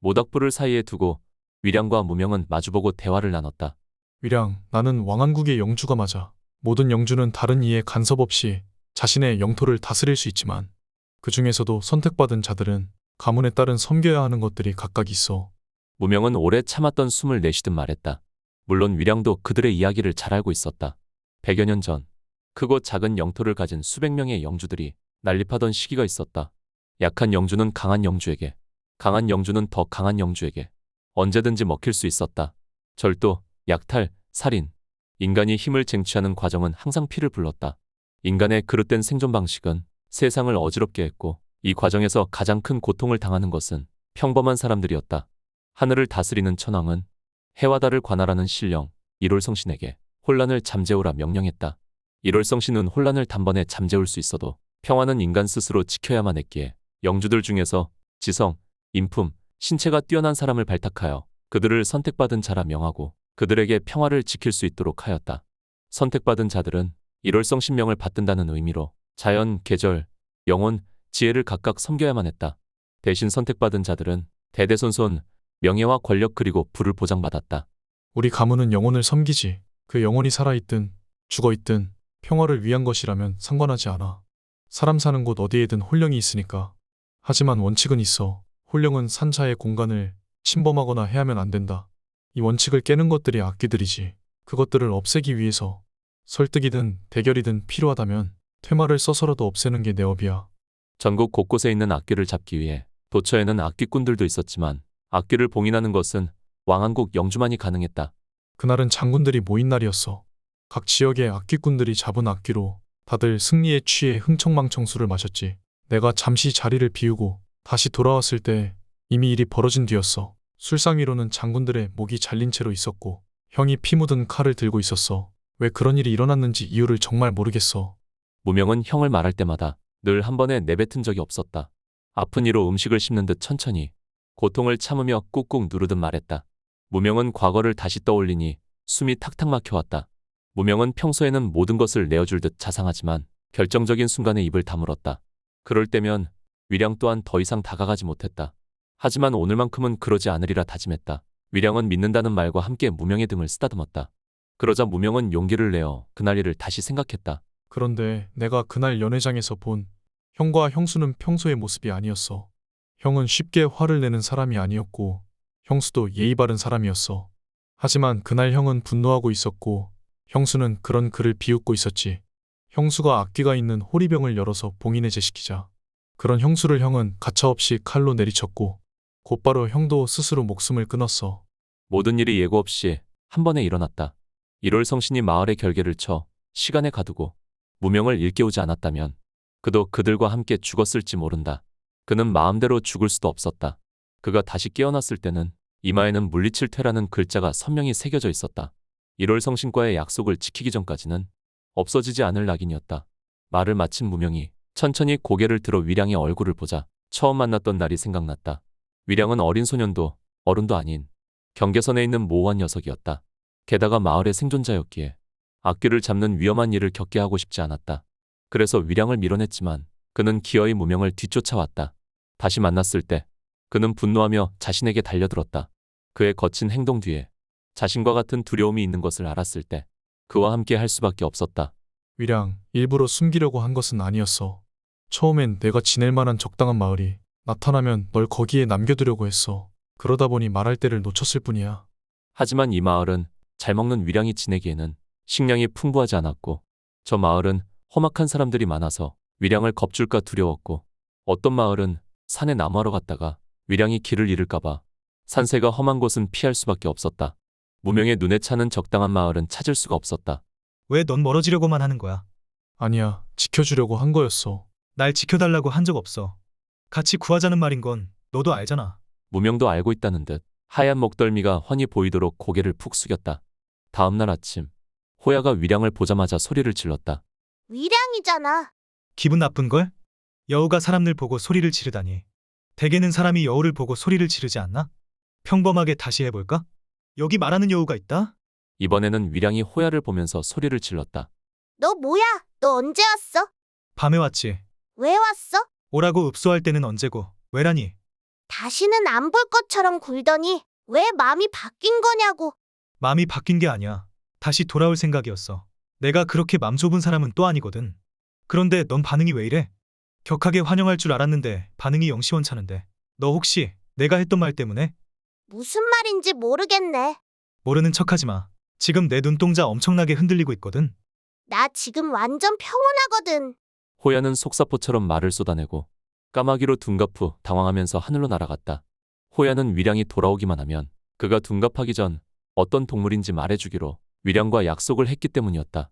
모닥불을 사이에 두고 위량과 무명은 마주보고 대화를 나눴다. 위량, 나는 왕안국의 영주가 맞아. 모든 영주는 다른 이에 간섭 없이 자신의 영토를 다스릴 수 있지만 그 중에서도 선택받은 자들은 가문에 따른 섬겨야 하는 것들이 각각 있어. 무명은 오래 참았던 숨을 내쉬듯 말했다. 물론 위량도 그들의 이야기를 잘 알고 있었다. 100여 년 전, 크고 작은 영토를 가진 수백 명의 영주들이 난립하던 시기가 있었다. 약한 영주는 강한 영주에게, 강한 영주는 더 강한 영주에게 언제든지 먹힐 수 있었다. 절도, 약탈, 살인. 인간이 힘을 쟁취하는 과정은 항상 피를 불렀다. 인간의 그릇된 생존 방식은 세상을 어지럽게 했고 이 과정에서 가장 큰 고통을 당하는 것은 평범한 사람들이었다. 하늘을 다스리는 천왕은 해와 달을 관할하는 신령 일월성신에게 혼란을 잠재우라 명령했다. 일월성신은 혼란을 단번에 잠재울 수 있어도 평화는 인간 스스로 지켜야만 했기에 영주들 중에서 지성, 인품, 신체가 뛰어난 사람을 발탁하여 그들을 선택받은 자라 명하고 그들에게 평화를 지킬 수 있도록 하였다. 선택받은 자들은 일월성신명을 받든다는 의미로 자연, 계절, 영혼, 지혜를 각각 섬겨야만 했다. 대신 선택받은 자들은 대대손손 명예와 권력 그리고 부를 보장받았다. 우리 가문은 영혼을 섬기지. 그 영혼이 살아있든 죽어있든 평화를 위한 것이라면 상관하지 않아. 사람 사는 곳 어디에든 혼령이 있으니까. 하지만 원칙은 있어. 혼령은 산자의 공간을 침범하거나 해하면 안 된다. 이 원칙을 깨는 것들이 악기들이지. 그것들을 없애기 위해서 설득이든 대결이든 필요하다면 퇴마를 써서라도 없애는 게 내 업이야. 전국 곳곳에 있는 악귀를 잡기 위해 도처에는 악귀꾼들도 있었지만 악귀를 봉인하는 것은 왕안국 영주만이 가능했다. 그날은 장군들이 모인 날이었어. 각 지역의 악기꾼들이 잡은 악기로 다들 승리에 취해 흥청망청 술을 마셨지. 내가 잠시 자리를 비우고 다시 돌아왔을 때 이미 일이 벌어진 뒤였어. 술상 위로는 장군들의 목이 잘린 채로 있었고 형이 피 묻은 칼을 들고 있었어. 왜 그런 일이 일어났는지 이유를 정말 모르겠어. 무명은 형을 말할 때마다 늘 한 번에 내뱉은 적이 없었다. 아픈 이로 음식을 씹는 듯 천천히 고통을 참으며 꾹꾹 누르듯 말했다. 무명은 과거를 다시 떠올리니 숨이 탁탁 막혀왔다. 무명은 평소에는 모든 것을 내어줄 듯 자상하지만 결정적인 순간에 입을 다물었다. 그럴 때면 위량 또한 더 이상 다가가지 못했다. 하지만 오늘만큼은 그러지 않으리라 다짐했다. 위량은 믿는다는 말과 함께 무명의 등을 쓰다듬었다. 그러자 무명은 용기를 내어 그날 일을 다시 생각했다. 그런데 내가 그날 연회장에서 본 형과 형수는 평소의 모습이 아니었어. 형은 쉽게 화를 내는 사람이 아니었고 형수도 예의 바른 사람이었어. 하지만 그날 형은 분노하고 있었고 형수는 그런 그를 비웃고 있었지. 형수가 악귀가 있는 호리병을 열어서 봉인해제시키자. 그런 형수를 형은 가차없이 칼로 내리쳤고 곧바로 형도 스스로 목숨을 끊었어. 모든 일이 예고 없이 한 번에 일어났다. 1월 성신이 마을의 결계를 쳐 시간에 가두고 무명을 일깨우지 않았다면 그도 그들과 함께 죽었을지 모른다. 그는 마음대로 죽을 수도 없었다. 그가 다시 깨어났을 때는 이마에는 물리칠 퇴라는 글자가 선명히 새겨져 있었다. 1월 성신과의 약속을 지키기 전까지는 없어지지 않을 낙인이었다. 말을 마친 무명이 천천히 고개를 들어 위량의 얼굴을 보자 처음 만났던 날이 생각났다. 위량은 어린 소년도 어른도 아닌 경계선에 있는 모호한 녀석이었다. 게다가 마을의 생존자였기에 악귀를 잡는 위험한 일을 겪게 하고 싶지 않았다. 그래서 위량을 밀어냈지만 그는 기어이 무명을 뒤쫓아왔다. 다시 만났을 때 그는 분노하며 자신에게 달려들었다. 그의 거친 행동 뒤에 자신과 같은 두려움이 있는 것을 알았을 때 그와 함께 할 수밖에 없었다. 위량, 일부러 숨기려고 한 것은 아니었어. 처음엔 내가 지낼 만한 적당한 마을이 나타나면 널 거기에 남겨두려고 했어. 그러다 보니 말할 때를 놓쳤을 뿐이야. 하지만 이 마을은 잘 먹는 위량이 지내기에는 식량이 풍부하지 않았고 저 마을은 험악한 사람들이 많아서 위량을 겁줄까 두려웠고 어떤 마을은 산에 나무하러 갔다가 위량이 길을 잃을까봐 산세가 험한 곳은 피할 수밖에 없었다. 무명의 눈에 차는 적당한 마을은 찾을 수가 없었다. 왜 넌 멀어지려고만 하는 거야? 아니야, 지켜주려고 한 거였어. 날 지켜달라고 한 적 없어. 같이 구하자는 말인 건 너도 알잖아. 무명도 알고 있다는 듯 하얀 목덜미가 훤히 보이도록 고개를 푹 숙였다. 다음 날 아침 호야가 위량을 보자마자 소리를 질렀다. 위량이잖아. 기분 나쁜걸? 여우가 사람들 보고 소리를 지르다니. 대개는 사람이 여우를 보고 소리를 지르지 않나? 평범하게 다시 해볼까? 여기 말하는 여우가 있다? 이번에는 위량이 호야를 보면서 소리를 질렀다. 너 뭐야? 너 언제 왔어? 밤에 왔지. 왜 왔어? 오라고 읍소할 때는 언제고 왜라니? 다시는 안 볼 것처럼 굴더니 왜 마음이 바뀐 거냐고. 마음이 바뀐 게 아니야. 다시 돌아올 생각이었어. 내가 그렇게 맘 좁은 사람은 또 아니거든. 그런데 넌 반응이 왜 이래? 격하게 환영할 줄 알았는데 반응이 영 시원찮은데. 너 혹시 내가 했던 말 때문에? 무슨 말인지 모르겠네. 모르는 척하지 마. 지금 내 눈동자 엄청나게 흔들리고 있거든. 나 지금 완전 평온하거든. 호야는 속사포처럼 말을 쏟아내고 까마귀로 둔갑후 당황하면서 하늘로 날아갔다. 호야는 위량이 돌아오기만 하면 그가 둔갑하기 전 어떤 동물인지 말해주기로 위량과 약속을 했기 때문이었다.